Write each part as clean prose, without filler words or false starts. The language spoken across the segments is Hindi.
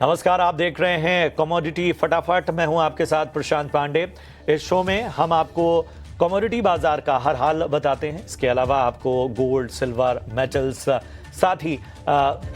नमस्कार, आप देख रहे हैं कमोडिटी फटाफट। मैं हूं आपके साथ प्रशांत पांडे। इस शो में हम आपको कमोडिटी बाजार का हर हाल बताते हैं। इसके अलावा आपको गोल्ड, सिल्वर, मेटल्स, साथ ही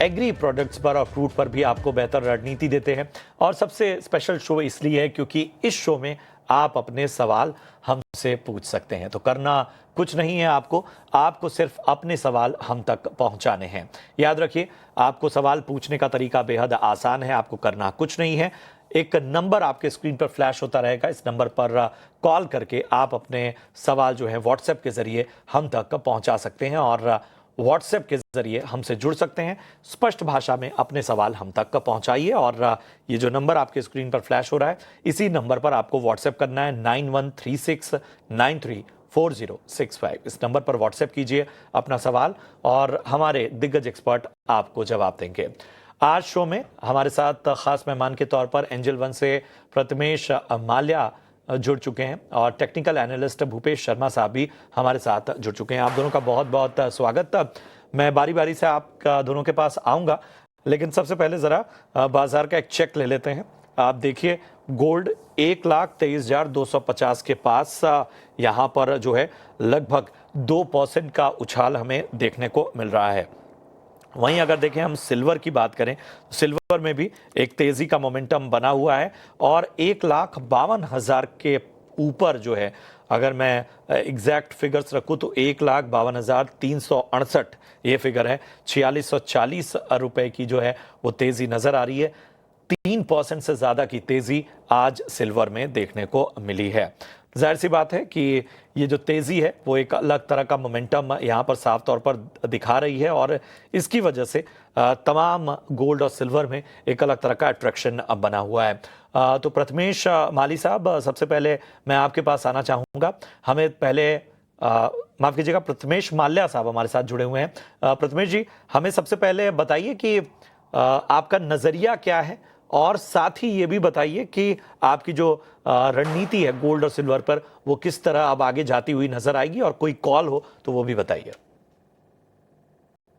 एग्री प्रोडक्ट्स पर और क्रूड पर भी आपको बेहतर रणनीति देते हैं। और सबसे स्पेशल शो इसलिए है क्योंकि इस शो में आप अपने सवाल हमसे पूछ सकते हैं। तो करना कुछ नहीं है आपको सिर्फ अपने सवाल हम तक पहुंचाने हैं। याद रखिए, आपको सवाल पूछने का तरीका बेहद आसान है। आपको करना कुछ नहीं है। एक नंबर आपके स्क्रीन पर फ्लैश होता रहेगा। इस नंबर पर कॉल करके आप अपने सवाल जो है व्हाट्सएप के जरिए हम तक पहुंचा सकते हैं और व्हाट्सएप के जरिए हमसे जुड़ सकते हैं। स्पष्ट भाषा में अपने सवाल हम तक पहुंचाइए और ये जो नंबर आपके स्क्रीन पर फ्लैश हो रहा है, इसी नंबर पर आपको व्हाट्सएप करना है 9136934065। इस नंबर पर व्हाट्सएप कीजिए अपना सवाल और हमारे दिग्गज एक्सपर्ट आपको जवाब देंगे। आज शो में हमारे साथ खास मेहमान के तौर पर एंजल वन से प्रथमेश माल्या जुड़ चुके हैं और टेक्निकल एनालिस्ट भूपेश शर्मा साहब भी हमारे साथ जुड़ चुके हैं। आप दोनों का बहुत बहुत स्वागत। मैं बारी बारी से आप दोनों के पास आऊंगा, लेकिन सबसे पहले जरा बाजार का एक चेक ले लेते हैं। आप देखिए, गोल्ड 1,23,250 के पास यहाँ पर जो है लगभग 2% का उछाल हमें देखने को मिल रहा है। वहीं अगर देखें हम सिल्वर की बात करें, सिल्वर में भी एक तेजी का मोमेंटम बना हुआ है और 1,52,000 के ऊपर जो है, अगर मैं एग्जैक्ट फिगर्स रखूं तो 1,52,368 ये फिगर है। 4640 रुपए की जो है वो तेजी नजर आ रही है। 3% से ज्यादा की तेजी आज सिल्वर में देखने को मिली है। जाहिर सी बात है कि ये जो तेजी है वो एक अलग तरह का मोमेंटम यहाँ पर साफ तौर पर दिखा रही है और इसकी वजह से तमाम गोल्ड और सिल्वर में एक अलग तरह का अट्रैक्शन बना हुआ है। तो प्रथमेश माली साहब, सबसे पहले मैं आपके पास आना चाहूँगा। हमें पहले माफ कीजिएगा, प्रथमेश माल्या साहब हमारे साथ जुड़े हुए हैं। प्रथमेश जी, हमें सबसे पहले बताइए कि आपका नजरिया क्या है और साथ ही ये भी बताइए कि आपकी जो रणनीति है गोल्ड और सिल्वर पर, वो किस तरह अब आगे जाती हुई नजर आएगी, और कोई कॉल हो तो वो भी बताइए।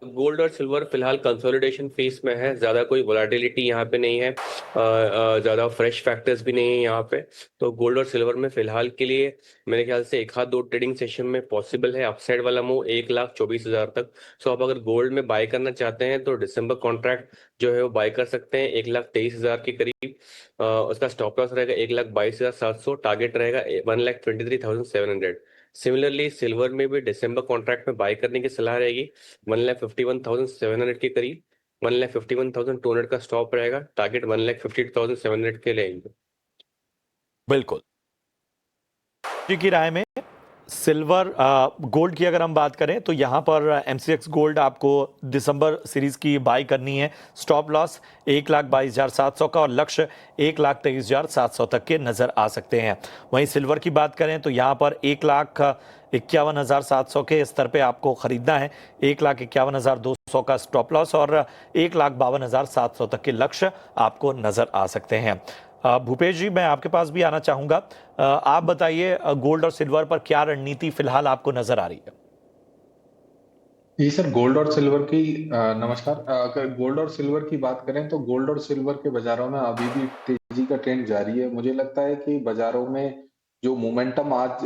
गोल्ड और सिल्वर फिलहाल कंसोलिडेशन फेस में है। ज्यादा कोई वोलेटिलिटी यहाँ पे नहीं है। ज्यादा फ्रेश फैक्टर्स भी नहीं है यहाँ पे। तो गोल्ड और सिल्वर में फिलहाल के लिए मेरे ख्याल से एक हाथ दो ट्रेडिंग सेशन में पॉसिबल है अपसाइड वाला मूव 1,24,000 तक। सो आप अगर गोल्ड में बाय करना चाहते हैं तो दिसंबर कॉन्ट्रैक्ट जो है वो बाय कर सकते हैं 1,23,000 के करीब। उसका स्टॉप लॉस रहेगा 1,22,700, टारगेट रहेगा 1,23,700। सिमिलरली सिल्वर में भी दिसंबर कॉन्ट्रैक्ट में बाय करने की सलाह रहेगी 1,51,700 के करीब। 1,51,200 का स्टॉप रहेगा, टारगेट 1,52,700 के लेंगे। बिल्कुल जी की राय में सिल्वर गोल्ड की अगर हम बात करें तो यहां पर एमसीएक्स गोल्ड आपको दिसंबर सीरीज की बाई करनी है। स्टॉप लॉस 1,22,700 का और लक्ष्य 1,23,700 तक के नजर आ सकते हैं। वहीं सिल्वर की बात करें तो यहां पर 1,51,700 के स्तर पे आपको खरीदना है। 1,51,200 का स्टॉप लॉस और 1,52,700 तक के लक्ष्य आपको नजर आ सकते हैं। भूपेश जी, मैं आपके पास भी आना चाहूंगा। आप बताइए, गोल्ड और सिल्वर पर क्या रणनीति फिलहाल आपको नजर आ रही है? जी सर, गोल्ड और सिल्वर की नमस्कार। अगर गोल्ड और सिल्वर की बात करें तो गोल्ड और सिल्वर के बाजारों में अभी भी तेजी का ट्रेंड जारी है। मुझे लगता है कि बाजारों में जो मोमेंटम आज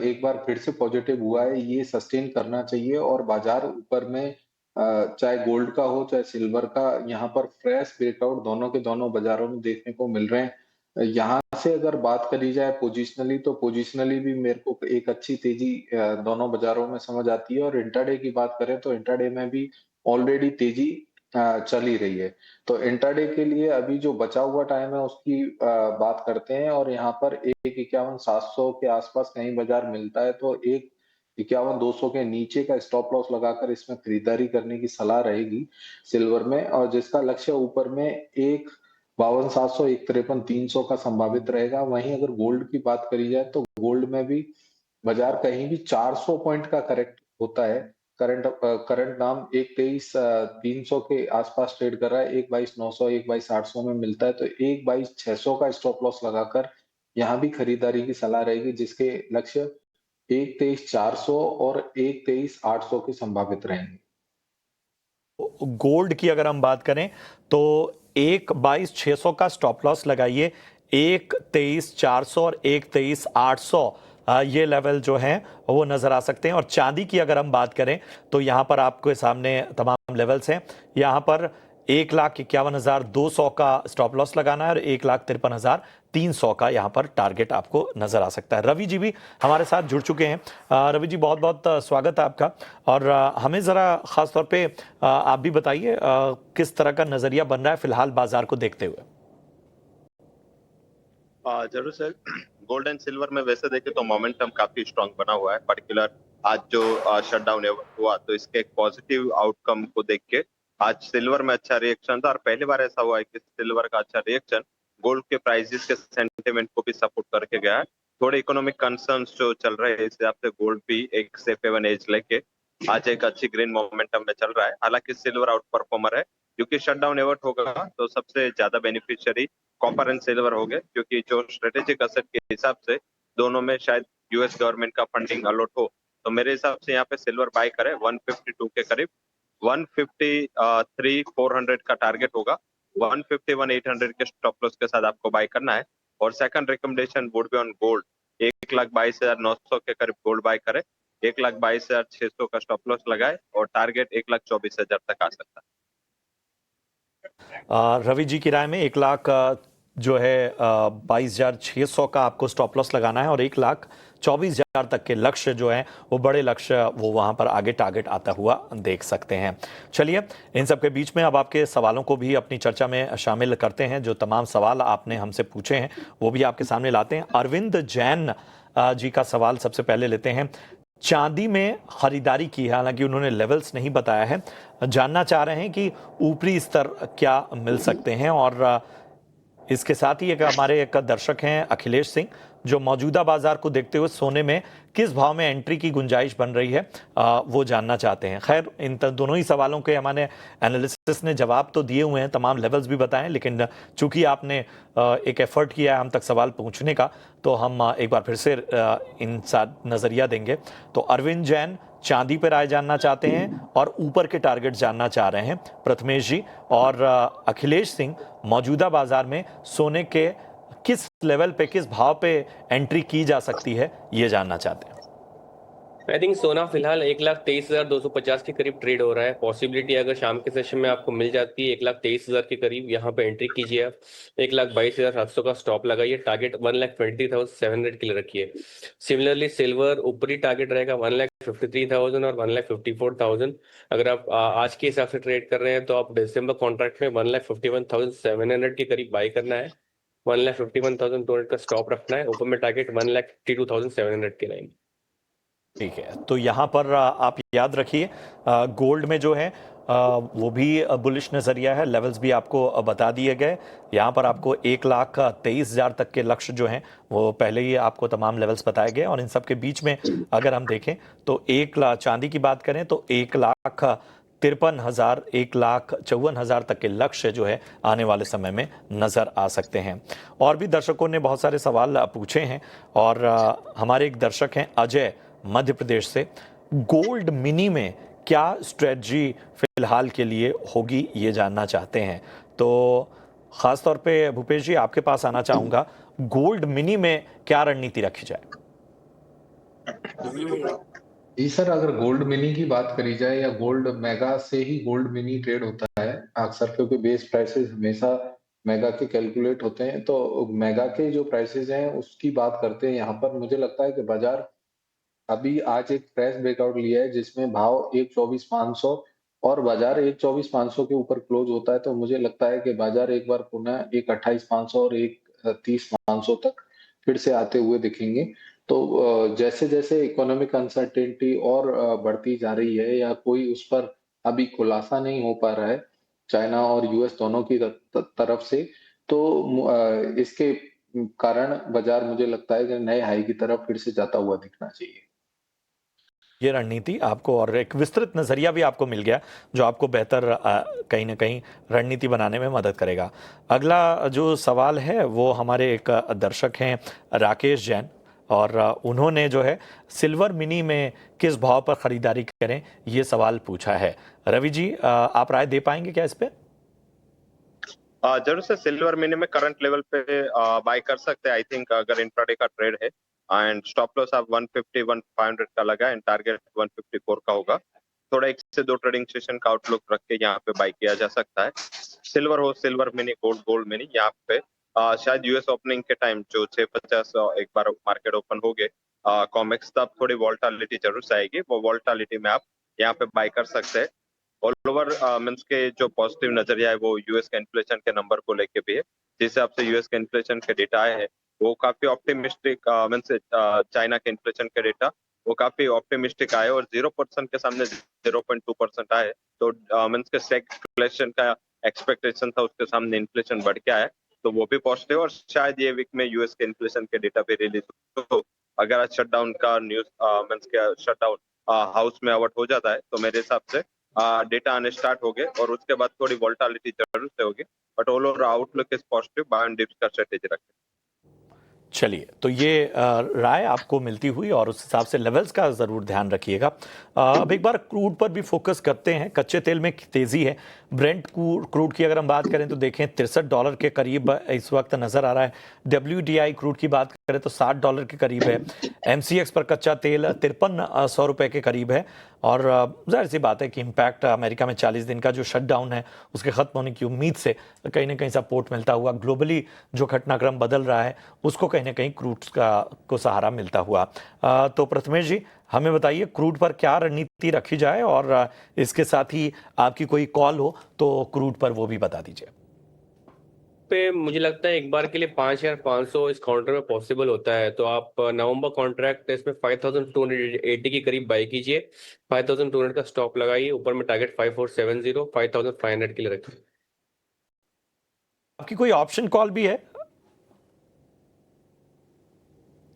एक बार फिर से पॉजिटिव हुआ है, ये सस्टेन करना चाहिए और बाजार ऊपर में चाहे गोल्ड का हो चाहे सिल्वर का, यहाँ पर फ्रेश ब्रेकआउट दोनों के दोनों बाजारों में देखने को मिल रहे हैं। यहाँ से अगर बात करी जाए पोजिशनली, तो पोजिशनली भी मेरे को एक अच्छी तेजी दोनों बाजारों में समझ आती है। और इंट्राडे की बात करें तो इंट्राडे में भी ऑलरेडी तेजी चल ही रही है। तो इंट्राडे के लिए अभी जो बचा हुआ टाइम है उसकी बात करते हैं। और यहाँ पर 1,51,700 के आसपास कहीं बाजार मिलता है तो 1,51,200 के नीचे का स्टॉप लॉस लगाकर इसमें खरीदारी करने की सलाह रहेगी सिल्वर में। और जिसका लक्ष्य ऊपर में 1,52,700, 1,53,300 का संभावित रहेगा। वहीं अगर गोल्ड की बात करी जाए तो गोल्ड में भी बाजार कहीं भी 400 पॉइंट का करेक्ट होता है। करंट नाम 1,23,300 के आसपास ट्रेड कर रहा है। 1,22,900, 1,22,800 में मिलता है तो 1,22,600 का स्टॉप लॉस लगाकर यहाँ भी खरीदारी की सलाह रहेगी, जिसके लक्ष्य 1,23,400 और 1,23,800 के संभावित रहेंगे। गोल्ड की अगर हम बात करें तो 1,22,600 का स्टॉप लॉस लगाइए। 1,23,400 और 1,23,800 ये लेवल जो हैं वो नज़र आ सकते हैं। और चांदी की अगर हम बात करें तो यहाँ पर आपके सामने तमाम लेवल्स हैं। यहाँ पर 1,51,200 का स्टॉप लॉस लगाना है और 1,53,300 का यहाँ पर टारगेट आपको नजर आ सकता है। रवि जी भी हमारे साथ जुड़ चुके हैं। रवि जी, बहुत बहुत स्वागत है आपका। और हमें ज़रा ख़ास तौर पे आप भी बताइए किस तरह का नज़रिया बन रहा है फिलहाल बाजार को देखते हुए। जरूर सर। गोल्ड एंड सिल्वर में वैसे देखें तो मोमेंटम काफी स्ट्रांग बना हुआ है। पर्टिकुलर आज जो शटडाउन हुआ तो इसके एक पॉजिटिव आउटकम को देख के आज सिल्वर में अच्छा रिएक्शन था और पहली बार ऐसा हुआ है कि सिल्वर का अच्छा रिएक्शन गोल्ड के प्राइसेस के सेंटिमेंट को भी सपोर्ट करके गया है। थोड़े इकोनॉमिक कंसर्न्स जो चल रहे हैं इस हिसाब से गोल्ड भी एक सेफ हेवन एज लेके आज एक अच्छी ग्रीन मोमेंटम में चल रहा है। हालांकि सिल्वर आउट परफॉर्मर है क्योंकि शटडाउन एवर्ट होगा तो सबसे ज्यादा बेनिफिशियरी कॉपर एंड सिल्वर हो गए, क्योंकि जो स्ट्रेटेजिक असेट के हिसाब से दोनों में शायद यूएस गवर्नमेंट का फंडिंग अलॉट हो। तो मेरे हिसाब से यहाँ पे सिल्वर बाय करें 152 के करीब। 153,400 का टारगेट होगा। 151,800 के स्टॉप लॉस के साथ आपको बाय करना है। और second recommendation would be on gold. 1,22,900 के करीब गोल्ड बाय करें। 1,22,600 का स्टॉप लॉस लगाए और टारगेट 1,24,000 तक आ सकता है। रवि जी की राय में 1,00,000 जो है 22,600 का आपको स्टॉप लॉस लगाना है और 1,24,000 तक के लक्ष्य जो हैं वो बड़े लक्ष्य वो वहां पर आगे टारगेट आता हुआ देख सकते हैं। चलिए, इन सब के बीच में अब आपके सवालों को भी अपनी चर्चा में शामिल करते हैं। जो तमाम सवाल आपने हमसे पूछे हैं वो भी आपके सामने लाते हैं। अरविंद जैन जी का सवाल सबसे पहले लेते हैं। चांदी में खरीदारी की है, हालांकि उन्होंने लेवल्स नहीं बताया है। जानना चाह रहे हैं कि ऊपरी स्तर क्या मिल सकते हैं। और इसके साथ ही हमारे एक दर्शक हैं अखिलेश सिंह, जो मौजूदा बाजार को देखते हुए सोने में किस भाव में एंट्री की गुंजाइश बन रही है वो जानना चाहते हैं। खैर, इन दोनों ही सवालों के हमारे एनालिसिस ने जवाब तो दिए हुए हैं, तमाम लेवल्स भी बताएं, लेकिन चूंकि आपने एक एफर्ट किया है हम तक सवाल पहुंचने का, तो हम एक बार फिर से इन नज़रिया देंगे। तो अरविंद जैन चांदी पर राय जानना चाहते हैं और ऊपर के टारगेट जानना चाह रहे हैं प्रथमेश जी। और अखिलेश सिंह मौजूदा बाजार में सोने के किस लेवल पे, किस भाव पे एंट्री की जा सकती है ये जानना चाहते हैं। आई थिंक सोना फिलहाल 1,23,250 के करीब ट्रेड हो रहा है। पॉसिबिलिटी अगर शाम के सेशन में आपको मिल जाती है 1,23,000 के करीब, यहाँ पे एंट्री कीजिए आप। 1,22,700 का स्टॉप लगाइए। टारगेट 1,20,700 के लिए रखिए। सिमिलरली सिल्वर ऊपरी टारगेट रहेगा 1,53,000 और 1,54,000। अगर आप आज के हिसाब से ट्रेड कर रहे हैं तो आप दिसंबर कॉन्ट्रैक्ट में 1,51,700 के करीब बाय करना है। 1,51,200 का स्टॉप रखना है। ऊपर में टारगेट 1,52,700 के लाइन। ठीक है, तो यहाँ पर आप याद रखिए गोल्ड में जो है वो भी बुलिश नज़रिया है। लेवल्स भी आपको बता दिए गए। यहाँ पर आपको 1,23,000 तक के लक्ष्य जो हैं वो पहले ही आपको तमाम लेवल्स बताए गए। और इन सब के बीच में अगर हम देखें तो चांदी की बात करें तो 1,53,000 1,54,000 तक के लक्ष्य जो है आने वाले समय में नज़र आ सकते हैं। और भी दर्शकों ने बहुत सारे सवाल पूछे हैं और हमारे एक दर्शक हैं अजय मध्य प्रदेश से। गोल्ड मिनी में क्या स्ट्रेटजी फिलहाल के लिए होगी ये जानना चाहते हैं। तो खास तौर पे भूपेश जी आपके पास आना चाहूंगा, गोल्ड मिनी में क्या रणनीति रखी जाए? जी सर, अगर गोल्ड मिनी की बात करी जाए या गोल्ड मेगा से ही गोल्ड मिनी ट्रेड होता है अक्सर, क्योंकि बेस प्राइसेस हमेशा मेगा के कैलकुलेट होते हैं। तो मेगा के जो प्राइसेस हैं उसकी बात करते हैं यहाँ पर। मुझे लगता है कि बाजार अभी आज एक फ्रेश ब्रेकआउट लिया है जिसमें भाव 1,24,500 और बाजार 1,24,500 के ऊपर क्लोज होता है। तो मुझे लगता है कि बाजार एक बार पुनः 1,28,500 और 1,30,500 तक फिर से आते हुए दिखेंगे। तो जैसे जैसे इकोनॉमिक अनसर्टेनिटी और बढ़ती जा रही है या कोई उस पर अभी खुलासा नहीं हो पा रहा है चाइना और यूएस दोनों की तरफ से, तो इसके कारण बाजार मुझे लगता है कि नए हाई की तरफ फिर से जाता हुआ दिखना चाहिए। ये रणनीति आपको और एक विस्तृत नजरिया भी आपको मिल गया जो आपको बेहतर कहीं ना कहीं रणनीति बनाने में मदद करेगा। अगला जो सवाल है वो हमारे एक दर्शक हैं राकेश जैन, और उन्होंने जो है सिल्वर मिनी में किस भाव पर खरीदारी करें ये सवाल पूछा है। रवि जी, आप राय दे पाएंगे क्या इस पे? जरूर से सिल्वर मिनी में करंट लेवल पे बाय कर सकते हैं। आई थिंक अगर इंट्राडे का ट्रेड है एंड स्टॉप लॉस आप 150 1500 का लगा एंड टारगेट 154 का होगा। थोड़ा एक से दो ट्रेडिंग सेशन का आउटलुक रख के यहाँ पे बाय किया जा सकता है। सिल्वर हो, सिल्वर मिनी, गोल्ड मिनी, यहाँ पे शायद यूएस ओपनिंग के टाइम जो 650 एक बार मार्केट ओपन हो गए कॉमेक्स, तब थोड़ी वॉल्टालिटी जरूर से आएगी। वो वॉल्टालिटी में आप यहाँ पे बाय कर सकते हैं। ऑल ओवर मीन्स के जो पॉजिटिव नजरिया है वो यूएस के इन्फ्लेशन के नंबर को लेके भी है। जिस हिसाब से यूएस के इन्फ्लेशन के डेटा आए हैं वो काफी ऑप्टिमिस्टिक, मीन्स चाइना के इन्फ्लेशन के डेटा वो काफी ऑप्टिमिस्टिक आए और 0% के सामने 0.2% आए, तो मीन्स के स्टैगफ्लेशन का एक्सपेक्टेशन था, उसके सामने इन्फ्लेशन बढ़ के आया, तो वो भी पॉजिटिव। और शायद ये वीक में यूएस के इन्फ्लेशन के डेटा भी रिलीज हो, तो अगर आज शटडाउन का न्यूज मीन्स के शटडाउन हाउस में अवॉर्ड हो जाता है तो मेरे हिसाब से डेटा आने स्टार्ट हो गए और उसके बाद थोड़ी वोल्टालिटी जरूर से होगी, but all over outlook is positive. Buy and dips का स्ट्रेटेजी रखें। चलिए, तो ये राय आपको मिलती हुई और उस हिसाब से लेवल्स का ज़रूर ध्यान रखिएगा। अब एक बार क्रूड पर भी फोकस करते हैं। कच्चे तेल में तेज़ी है। ब्रेंट क्रूड की अगर हम बात करें तो देखें $63 के करीब इस वक्त नज़र आ रहा है। WTI क्रूड की बात करें तो $60 के करीब है। MCX पर कच्चा तेल 5300 रुपये के करीब है। और जाहिर सी बात है कि इम्पैक्ट अमेरिका में 40 दिन का जो शटडाउन है उसके ख़त्म होने की उम्मीद से कहीं ना कहीं सपोर्ट मिलता हुआ, ग्लोबली जो घटनाक्रम बदल रहा है उसको कहीं ना कहीं क्रूड को सहारा मिलता हुआ। तो प्रथमेश जी, हमें बताइए क्रूड पर क्या रणनीति रखी जाए, और इसके साथ ही आपकी कोई कॉल हो तो क्रूड पर वो भी बता दीजिए। पे मुझे लगता है एक बार के लिए 5,500 इस काउंटर में पॉसिबल होता है, तो आप नवंबर कॉन्ट्रैक्ट इसमें 5,280 के करीब बाई कीजिए। 5,200 का स्टॉप लगाइए, ऊपर में टारगेट 5,470, 5,500 के लिए रखिए। आपकी कोई ऑप्शन कॉल भी है?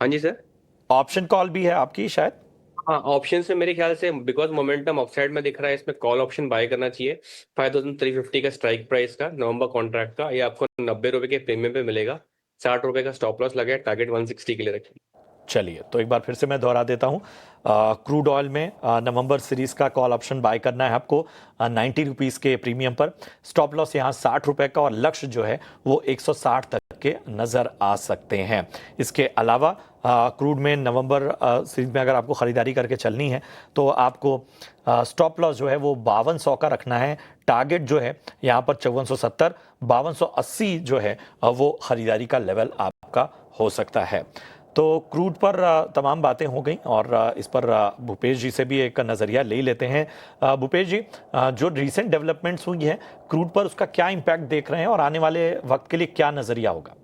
हाँ जी सर। ऑप्शन कॉल भी है आपकी शायद? हाँ, ऑप्शन में मेरे ख्याल से बिकॉज मोमेंटम अपसाइड में दिख रहा है, इसमें कॉल ऑप्शन बाय करना चाहिए। 5,350 का स्ट्राइक प्राइस का नवंबर कॉन्ट्रैक्ट का, ये आपको 90 रुपए के प्रीमियम पे मिलेगा। 60 रुपए का स्टॉप लॉस लगे, टारगेट 160 के लिए रखिए। चलिए, तो एक बार फिर से मैं दोहरा देता हूँ। क्रूड ऑयल में नवंबर सीरीज का कॉल ऑप्शन बाय करना है आपको 90 रुपीज़ के प्रीमियम पर। स्टॉप लॉस यहाँ 60 रुपए का और लक्ष्य जो है वो 160 तक के नज़र आ सकते हैं। इसके अलावा क्रूड में नवंबर सीरीज में अगर आपको ख़रीदारी करके चलनी है तो आपको स्टॉप लॉस जो है वो 5200 का रखना है। टारगेट जो है यहाँ पर 5470, 5280 जो है वो ख़रीदारी का लेवल आपका हो सकता है। तो क्रूड पर तमाम बातें हो गई और इस पर भूपेश जी से भी एक नज़रिया ले लेते हैं। भूपेश जी, जो रीसेंट डेवलपमेंट्स हुई हैं क्रूड पर, उसका क्या इम्पैक्ट देख रहे हैं और आने वाले वक्त के लिए क्या नज़रिया होगा?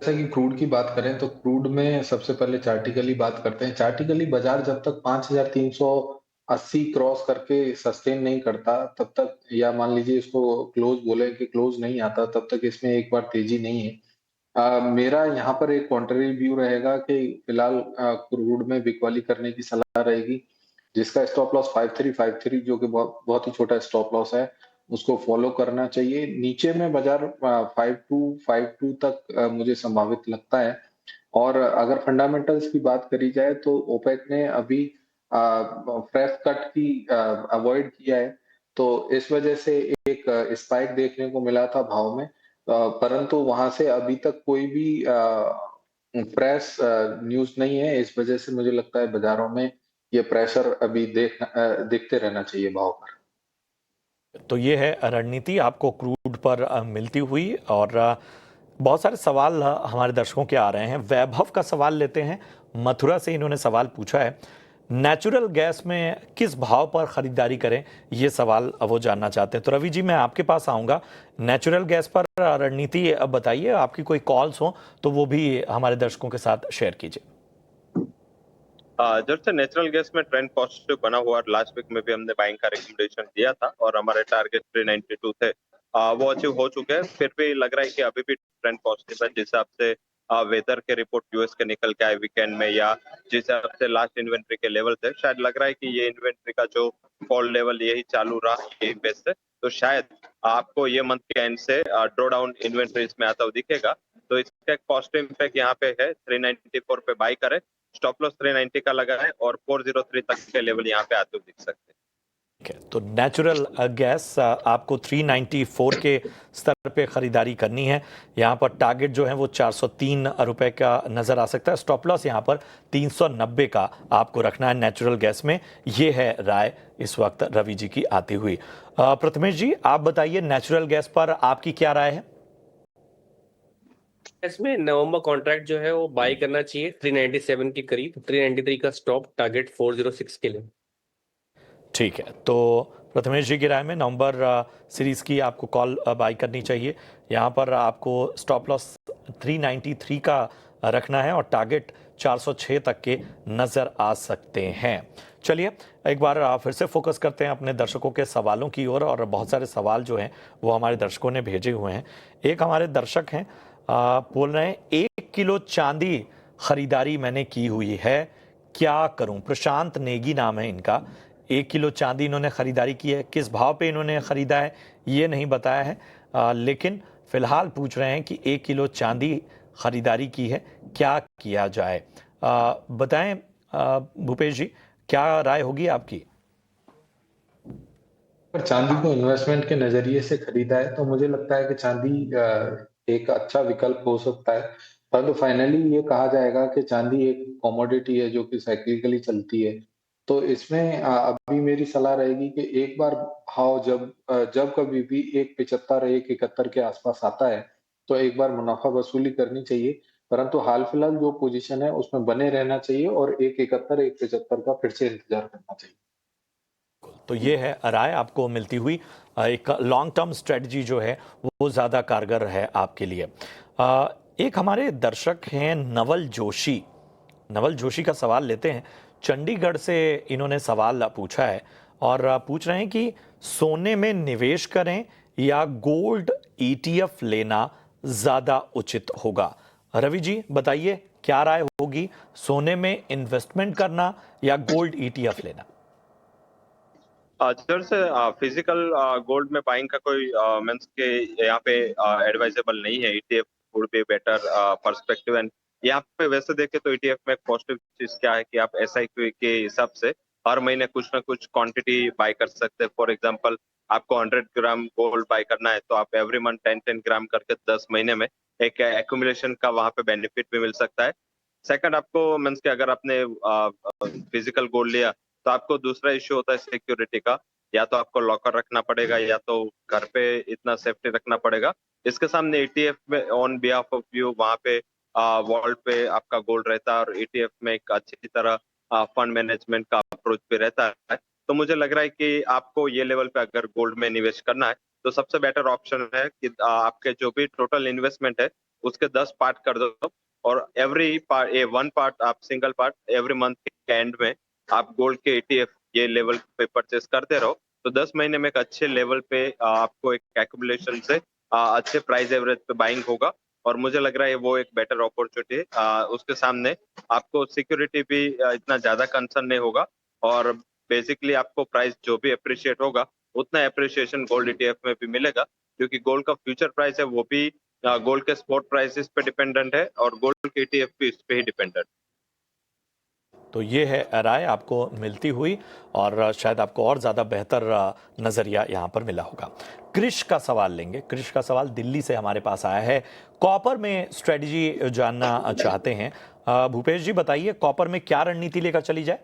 जैसा कि क्रूड की बात करें तो क्रूड में सबसे पहले चार्टिकली बात करते हैं। चार्टिकली बाजार जब तक 5,380 क्रॉस करके सस्टेन नहीं करता तब तक, या मान लीजिए इसको क्लोज बोले कि क्लोज नहीं आता, तब तक इसमें एक बार तेजी नहीं है। मेरा यहाँ पर एक कॉन्ट्ररी व्यू रहेगा कि फिलहाल क्रूड में बिकवाली करने की सलाह रहेगी, जिसका स्टॉप लॉस 5353 जो कि बहुत ही छोटा स्टॉप लॉस है, उसको फॉलो करना चाहिए। नीचे में बाजार 5252 तक मुझे संभावित लगता है। और अगर फंडामेंटल्स की बात करी जाए तो ओपेक ने अभी फ्रेश कट की अवॉइड किया है, तो इस वजह से एक स्पाइक देखने को मिला था भाव में, परंतु वहां से अभी तक कोई भी फ्रेश न्यूज नहीं है। इस वजह से मुझे लगता है बाजारों में ये प्रेशर अभी देखते रहना चाहिए भाव पर। तो ये है रणनीति आपको क्रूड पर मिलती हुई। और बहुत सारे सवाल हमारे दर्शकों के आ रहे हैं। वैभव का सवाल लेते हैं, मथुरा से इन्होंने सवाल पूछा है, नेचुरल गैस में किस भाव पर खरीदारी करें, ये सवाल वो जानना चाहते हैं। तो रवि जी, मैं आपके पास आऊँगा। नेचुरल गैस पर रणनीति बताइए, आपकी कोई कॉल्स हो तो वो भी हमारे दर्शकों के साथ शेयर कीजिए। जब से नेचुरल गैस में ट्रेंड पॉजिटिव बना हुआ, लास्ट वीक में भी हमने बाइंग का रिकमेंडेशन दिया था और हमारे टारगेट 392 थे, वो अचीव हो चुके हैं। फिर भी लग रहा है कि अभी भी ट्रेंड पॉजिटिव है। जिस हिसाब से वेदर के रिपोर्ट यूएस के निकल के आए वीकेंड में, या जिस हिसाब से लास्ट इन्वेंट्री के लेवल थे, शायद लग रहा है कि ये इन्वेंट्री का जो फॉल लेवल यही चालू रहा यही बेस से, तो शायद आपको ये मंथ के एंड से ड्रॉ डाउन इन्वेंट्रीज में आता हुआ दिखेगा। तो इसका एक पॉजिटिव इम्पैक्ट यहाँ पे है। 394 पे बाई करें, स्टॉप लॉस 390 का लगा है और 403 तक के लेवल यहाँ पे आते हुए दिख सकते हैं। तो नेचुरल गैस आपको 394 के स्तर पे खरीदारी करनी है। यहाँ पर टारगेट जो है वो 403 रुपए का नजर आ सकता है। स्टॉप लॉस यहाँ पर 390 का आपको रखना है नेचुरल गैस में। ये है राय इस वक्त रवि जी की आती हुई। प्रथमेश जी, आप बताइए नेचुरल गैस पर आपकी क्या राय है? इसमें नवंबर कॉन्ट्रैक्ट जो है वो बाई करना चाहिए 397 के करीब, 393 का स्टॉप, टारगेट 406 के लिए। ठीक है, तो प्रथमेश जी की राय में नवंबर सीरीज की आपको कॉल बाई करनी चाहिए। यहाँ पर आपको स्टॉप लॉस 393 का रखना है और टारगेट 406 तक के नजर आ सकते हैं। चलिए एक बार फिर से फोकस करते हैं अपने दर्शकों के सवालों की ओर, और बहुत सारे सवाल जो हैं वो हमारे दर्शकों ने भेजे हुए हैं। एक हमारे दर्शक हैं, बोल रहे हैं 1 किलो चांदी खरीदारी मैंने की हुई है, क्या करूं? प्रशांत नेगी नाम है इनका। 1 किलो चांदी इन्होंने खरीदारी की है, किस भाव पे इन्होंने खरीदा है ये नहीं बताया है, लेकिन फिलहाल पूछ रहे हैं कि 1 किलो चांदी खरीदारी की है, क्या किया जाए? बताएं भूपेश जी, क्या राय होगी आपकी? पर चांदी को इन्वेस्टमेंट के नजरिए से खरीदा है तो मुझे लगता है कि चांदी एक अच्छा विकल्प हो सकता है। परंतु फाइनली ये कहा जाएगा कि चांदी एक कमोडिटी है जो कि साइक्लिकली चलती है। तो इसमें अभी मेरी सलाह रहेगी कि एक बार भाव जब कभी भी 1.75 1.71 के आसपास आता है तो एक बार मुनाफा वसूली करनी चाहिए। परंतु हाल फिलहाल जो पोजीशन है उसमें बने रहना चाहिए और 1.71 1.75 का फिर से इंतजार करना चाहिए। तो ये है राय आपको मिलती हुई। एक लॉन्ग टर्म स्ट्रेटजी जो है वो ज़्यादा कारगर है आपके लिए। एक हमारे दर्शक हैं नवल जोशी। नवल जोशी का सवाल लेते हैं। चंडीगढ़ से इन्होंने सवाल पूछा है और पूछ रहे हैं कि सोने में निवेश करें या गोल्ड ईटीएफ लेना ज़्यादा उचित होगा। रवि जी बताइए, क्या राय होगी, सोने में इन्वेस्टमेंट करना या गोल्ड ईटीएफ लेना? जर से फिजिकल गोल्ड में बाइंग का कोई मीन्स के यहाँ पे एडवाइजेबल नहीं है। ETF would be better perspective. And यहाँ पे वैसे देखे तो ईटीएफ में पॉजिटिव चीज क्या है कि आप एसआईपी के हिसाब से हर महीने कुछ ना कुछ क्वांटिटी बाय कर सकते हैं। फॉर एग्जांपल आपको 100 ग्राम गोल्ड बाय करना है तो आप एवरी मंथ 10 ग्राम करके 10 महीने में एक एक्यूमुलेशन का वहां पे बेनिफिट भी मिल सकता है। सेकंड, आपको मीन्स के अगर आपने फिजिकल गोल्ड लिया तो आपको दूसरा इश्यू होता है सिक्योरिटी का। या तो आपको लॉकर रखना पड़ेगा या तो घर पे इतना सेफ्टी रखना पड़ेगा। इसके सामने ईटीएफ में ऑन बिहाफ ऑफ यू वहां पे वॉल्ट पे आपका गोल्ड रहता है और ईटीएफ में एक अच्छी तरह फंड मैनेजमेंट का अप्रोच भी रहता है। तो मुझे लग रहा है कि आपको ये लेवल पे अगर गोल्ड में निवेश करना है तो सबसे बेटर ऑप्शन है कि आपके जो भी टोटल इन्वेस्टमेंट है उसके 10 पार्ट कर दो और एवरी पार्ट वन पार्ट आप सिंगल पार्ट एवरी मंथ के एंड में आप गोल्ड के ईटीएफ ये लेवल पे परचेस करते रहो। तो 10 महीने में एक अच्छे लेवल पे आपको एक एक्यूमुलेशन से अच्छे प्राइस एवरेज पे बाइंग होगा और मुझे लग रहा है वो एक बेटर अपॉर्चुनिटी है। उसके सामने आपको सिक्योरिटी भी इतना ज्यादा कंसर्न नहीं होगा और बेसिकली आपको प्राइस जो भी अप्रिशिएट होगा उतना अप्रिशिएशन गोल्ड ईटीएफ में भी मिलेगा, क्योंकि गोल्ड का फ्यूचर प्राइस है वो भी गोल्ड के स्पॉट प्राइसेस पे डिपेंडेंट है और गोल्ड के ईटीएफ भी इस पे ही डिपेंडेंट। तो ये है राय आपको मिलती हुई और शायद आपको और ज़्यादा बेहतर नज़रिया यहाँ पर मिला होगा। कृष का सवाल लेंगे। कृष का सवाल दिल्ली से हमारे पास आया है। कॉपर में स्ट्रेटजी जानना चाहते हैं। भूपेश जी बताइए, कॉपर में क्या रणनीति लेकर चली जाए?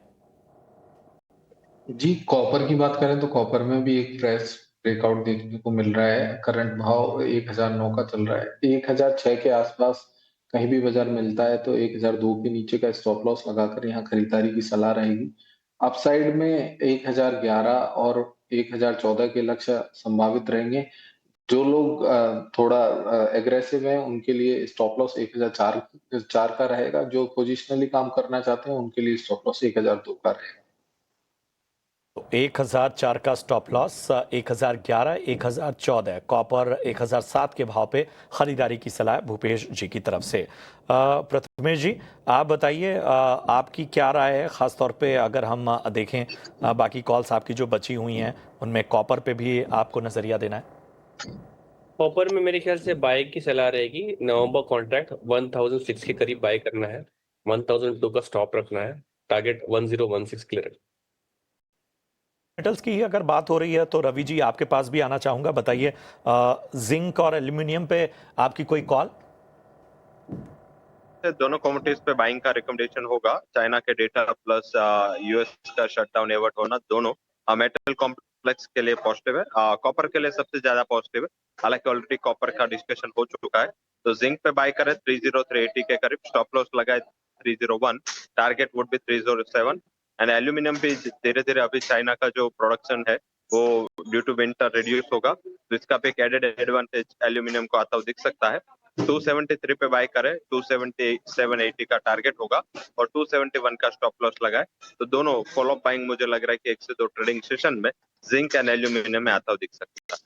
जी, कॉपर की बात करें तो कॉपर में भी एक फ्रेश ब्रेकआउट देखने को मिल रहा है। करंट भाव 1009 का चल रहा है। 1006 के आसपास कहीं भी बाजार मिलता है तो 1002 के नीचे का स्टॉप लॉस लगाकर यहाँ खरीदारी की सलाह रहेगी। अपसाइड में 1011 और 1014 के लक्ष्य संभावित रहेंगे। जो लोग थोड़ा एग्रेसिव हैं उनके लिए स्टॉप लॉस 1004 का रहेगा। जो पोजिशनली काम करना चाहते हैं उनके लिए स्टॉप लॉस 1002 का रहेगा। तो 1004 का स्टॉप लॉस, 1011, 1014, कॉपर 1007 के भाव पे खरीदारी की सलाह भूपेश जी की तरफ से। प्रथमेश जी आप बताइए, आपकी क्या राय है, खासतौर पे अगर हम देखें बाकी कॉल्स आपकी जो बची हुई हैं उनमें कॉपर पे भी आपको नजरिया देना है? कॉपर में मेरे ख्याल से बाय की सलाह रहेगी। नवंबर कॉन्ट्रैक्ट 1006 के करीब बाय करना है, 1002 का स्टॉप रखना है, टारगेट 1016 के लिए रखना है। मेटल्स की ही अगर बात हो रही है तो रवि जी आपके पास भी आना चाहूंगा, बताइए जिंक और एल्यूमिनियम पे आपकी कोई कॉल? दोनों कमोडिटीज पे बाइंग का रिकमेंडेशन होगा। चाइना के डेटा प्लस यूएस का शटडाउन एवर्ट होना, दोनों मेटल कॉम्प्लेक्स के लिए पॉजिटिव है। कॉपर के लिए सबसे ज्यादा पॉजिटिव है, हालांकि ऑलरेडी कॉपर का डिस्कशन हो चुका है। तो जिंक पे बाय करें 30380 के करीब, स्टॉप लॉस लगाए 301, target would be 307। And aluminium भी धीरे धीरे अभी चाइना का जो प्रोडक्शन है वो ड्यू टू विंटर रिड्यूस होगा, तो इसका भी एक एडेड एडवांटेज एल्यूमिनियम को आता हुआ दिख सकता है। 273 पे बाय करें, 277.80 का टारगेट होगा और 271 का स्टॉप लॉस लगाए। तो दोनों फॉलो बाइंग मुझे लग रहा है कि 1 से 2 ट्रेडिंग सेशन में जिंक एंड एल्यूमिनियम में आता हुआ दिख सकता है।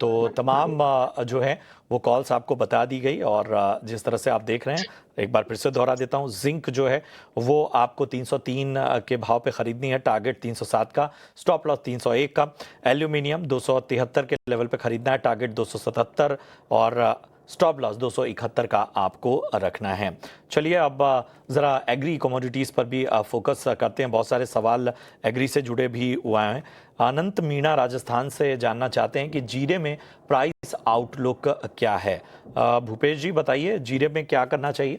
तो तमाम जो है वो कॉल्स आपको बता दी गई, और जिस तरह से आप देख रहे हैं, एक बार फिर से दोहरा देता हूं, जिंक जो है वो आपको 303 के भाव पे खरीदनी है, टारगेट 307 का, स्टॉप लॉस 301 का। एल्यूमिनियम 273 के लेवल पे खरीदना है, टारगेट 277 और स्टॉप लॉस 271 का आपको रखना है। चलिए अब ज़रा एग्री कमोडिटीज़ पर भी फोकस करते हैं। बहुत सारे सवाल एग्री से जुड़े भी हुए हैं। अनंत मीणा राजस्थान से जानना चाहते हैं कि जीरे में प्राइस आउटलुक क्या है। भूपेश जी बताइए, जीरे में क्या करना चाहिए?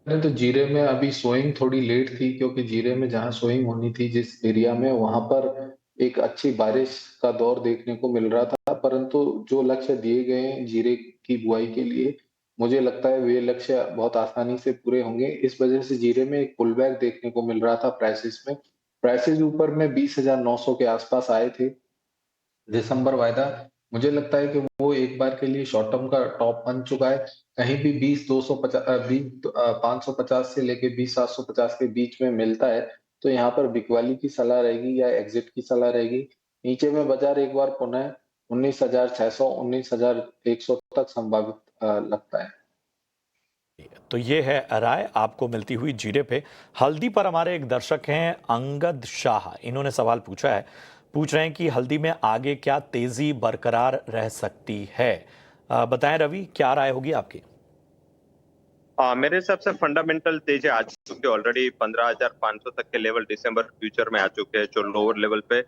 तो जीरे में अभी सोइंग थोड़ी लेट थी, क्योंकि जीरे में जहां सोइंग होनी थी जिस एरिया में, वहां पर एक अच्छी बारिश का दौर देखने को मिल रहा था, परंतु जो लक्ष्य दिए गए हैं जीरे की बुआई के लिए, मुझे लगता है वे लक्ष्य बहुत आसानी से पूरे होंगे। इस वजह से जीरे में एक पुल बैक देखने को मिल रहा था प्राइसेस में। प्राइसेस ऊपर में 20,900 के आसपास आए थे दिसंबर वायदा। मुझे लगता है कि वो एक बार के लिए शॉर्ट टर्म का टॉप बन चुका है। कहीं भी 550 से लेके 20,750 के बीच में मिलता है, तो यहाँ पर बिकवाली की सलाह रहेगी या एग्जिट की सलाह रहेगी। नीचे में बाजार एक बार पुनः 19,600 19,100 तक संभावित लगता है। तो ये है राय आपको मिलती हुई जीरे पे। हल्दी पर हमारे एक दर्शक हैं अंगद शाह, इन्होंने सवाल पूछ रहे हैं कि हल्दी में आगे क्या तेजी बरकरार रह सकती है। बताएं रवि, क्या राय होगी आपकी? मेरे हिसाब से फंडामेंटल तेजी आ चुके, ऑलरेडी 15,500 तक के लेवल दिसंबर फ्यूचर में आ चुके हैं। जो लोअर लेवल पे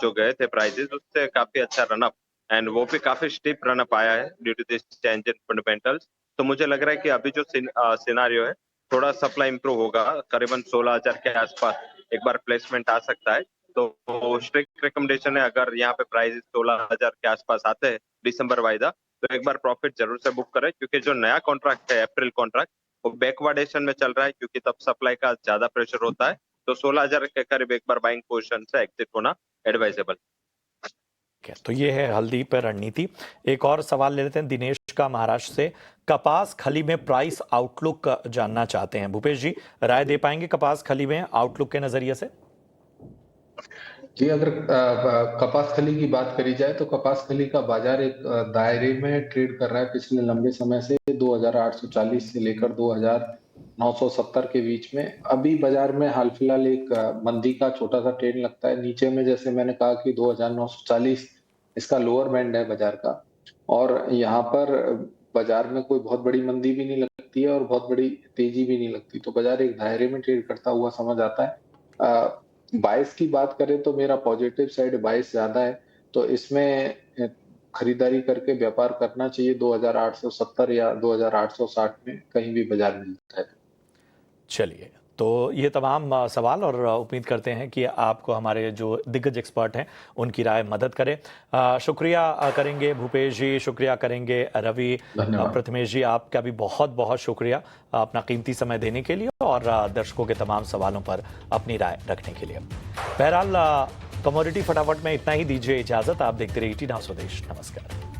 जो गए थे प्राइजेस, उससे काफी अच्छा रनअप, एंड वो भी काफी स्टीप रनअप आया है due to this change in fundamentals. तो मुझे लग रहा है कि अभी जो सिनारियो है, थोड़ा सप्लाई इंप्रूव होगा, करीबन 16,000 के आसपास एक बार प्लेसमेंट आ सकता है। तो स्ट्रिक्ट रिकमेंडेशन है, अगर यहाँ पे प्राइस 16,000 के आसपास आते हैं दिसंबर वायदा, तो एक बार प्रॉफिट जरूर से बुक करें, क्योंकि जो नया कॉन्ट्रैक्ट है अप्रैल कॉन्ट्रैक्ट, वो बैकवर्डेशन में चल रहा है, क्योंकि तब सप्लाई का ज्यादा प्रेशर होता है। तो 16,000 के करीब एक बार बाइंग पोजीशन से एग्जिट होना एडवाइजेबल। तो ये है हल्दी पर रणनीति। एक और सवाल ले लेते हैं दिनेश का महाराष्ट्र से। कपास खली में प्राइस आउटलुक जानना चाहते हैं। भूपेश जी राय दे पाएंगे कपास खली में आउटलुक के नजरिए से? जी, अगर कपास खली की बात करी जाए तो कपास खली का बाजार एक दायरे में ट्रेड कर रहा है पिछले लंबे समय से, 2,840 से लेकर 2,970 के बीच में। अभी बाजार में हाल फिलहाल एक मंदी का छोटा सा ट्रेंड लगता है नीचे में, जैसे मैंने कहा कि 2,940 इसका लोअर बैंड है बाजार का, और यहाँ पर बाजार में कोई बहुत बड़ी मंदी भी नहीं लगती है और बहुत बड़ी तेजी भी नहीं लगती, तो बाजार एक दायरे में ट्रेड करता हुआ समझ आता है। बाइस की बात करें तो मेरा पॉजिटिव साइड बाइस ज्यादा है, तो इसमें खरीदारी करके व्यापार करना चाहिए 2,870 या 2,860 में कहीं भी बाजार मिलता है। चलिए, तो ये तमाम सवाल, और उम्मीद करते हैं कि आपको हमारे जो दिग्गज एक्सपर्ट हैं उनकी राय मदद करे। शुक्रिया करेंगे भूपेश जी, शुक्रिया करेंगे रवि, प्रथमेश जी, आपका भी बहुत बहुत शुक्रिया अपना कीमती समय देने के लिए और दर्शकों के तमाम सवालों पर अपनी राय रखने के लिए। बहरहाल कमोडिटी फटाफट में इतना ही, दीजिए इजाजत। आप देखते रहिए ET नाउ स्वदेश। नमस्कार।